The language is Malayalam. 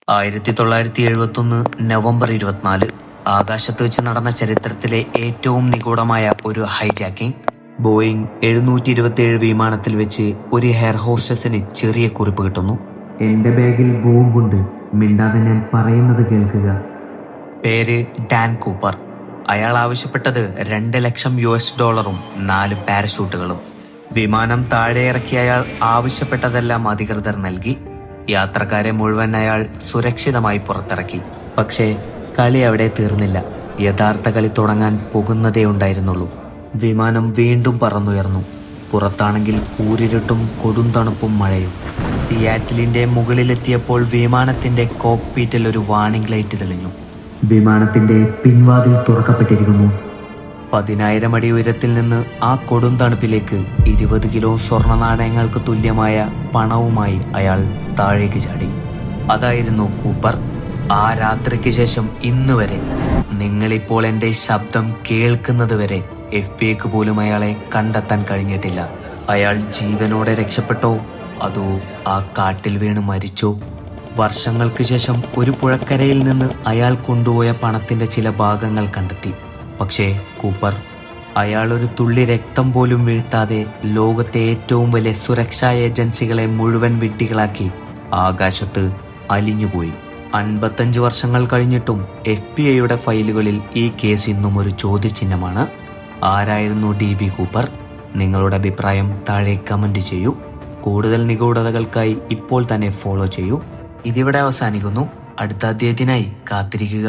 1971 നവംബർ 24 ആകാശത്ത് വെച്ച് നടന്ന ചരിത്രത്തിലെ ഏറ്റവും നിഗൂഢമായ ഒരു ഹൈജാക്കിംഗ്. ബോയിങ് 727 വിമാനത്തിൽ വെച്ച് ഒരു എയർ ഹോസ്റ്റസിന് ചെറിയ കുറിപ്പ് കിട്ടുന്നു. എന്റെ ബാഗിൽ ബോംബുണ്ട്, മിണ്ടാതെ ഞാൻ പറയുന്നത് കേൾക്കുക. പേര് ഡാൻ കൂപ്പർ. അയാൾ ആവശ്യപ്പെട്ടത് $2,00,000 4 പാരഷൂട്ടുകളും. വിമാനം താഴെ ഇറക്കി അയാൾ ആവശ്യപ്പെട്ടതെല്ലാം അധികൃതർ നൽകി. യാത്രക്കാരെ മുഴുവൻ അയാൾ സുരക്ഷിതമായി പുറത്തിറക്കി. പക്ഷേ കളി അവിടെ തീർന്നില്ല. യഥാർത്ഥ കളി തുടങ്ങാൻ പോകുന്നതേ ഉണ്ടായിരുന്നുള്ളൂ. വിമാനം വീണ്ടും പറന്നുയർന്നു. പുറത്താണെങ്കിൽ കൂരിരുട്ടും കൊടും തണുപ്പും മഴയും. സിയാറ്റിലിന്റെ മുകളിലെത്തിയപ്പോൾ വിമാനത്തിന്റെ കോക്ക്പീറ്റിൽ ഒരു വാർണിംഗ് ലൈറ്റ് തെളിഞ്ഞു. വിമാനത്തിന്റെ പിൻവാതിൽ തുറക്കപ്പെട്ടിരിക്കുന്നു. 10,000 അടി ഉയരത്തിൽ നിന്ന് ആ കൊടും തണുപ്പിലേക്ക് 20 കിലോ സ്വർണ്ണ നാണയങ്ങൾക്ക് തുല്യമായ പണവുമായി അയാൾ താഴേക്ക് ചാടി. അതായിരുന്നു കൂപ്പർ. ആ രാത്രിക്ക് ശേഷം ഇന്ന് വരെ, നിങ്ങളിപ്പോൾ എൻ്റെ ശബ്ദം കേൾക്കുന്നത് വരെ, FBI പോലും അയാളെ കണ്ടെത്താൻ കഴിഞ്ഞിട്ടില്ല. അയാൾ ജീവനോടെ രക്ഷപ്പെട്ടോ അതോ ആ കാട്ടിൽ വീണ് മരിച്ചോ? വർഷങ്ങൾക്ക് ശേഷം ഒരു പുഴക്കരയിൽ നിന്ന് അയാൾ കൊണ്ടുപോയ പണത്തിന്റെ ചില ഭാഗങ്ങൾ കണ്ടെത്തി. പക്ഷേ കൂപ്പർ, അയാൾ ഒരു തുള്ളി രക്തം പോലും വീഴ്ത്താതെ ലോകത്തെ ഏറ്റവും വലിയ സുരക്ഷാ ഏജൻസികളെ മുഴുവൻ വിഡ്ഢികളാക്കി ആകാശത്ത് അലിഞ്ഞുപോയി. 55 വർഷങ്ങൾ കഴിഞ്ഞിട്ടും FBI ഫയലുകളിൽ ഈ കേസ് ഇന്നും ഒരു ചോദ്യചിഹ്നമാണ്. ആരായിരുന്നു DB കൂപ്പർ? നിങ്ങളുടെ അഭിപ്രായം താഴെ കമന്റ് ചെയ്യൂ. കൂടുതൽ നിഗൂഢതകൾക്കായി ഇപ്പോൾ തന്നെ ഫോളോ ചെയ്യൂ. ഇതിവിടെ അവസാനിക്കുന്നു. അടുത്ത അധ്യായത്തിനായി കാത്തിരിക്കുക.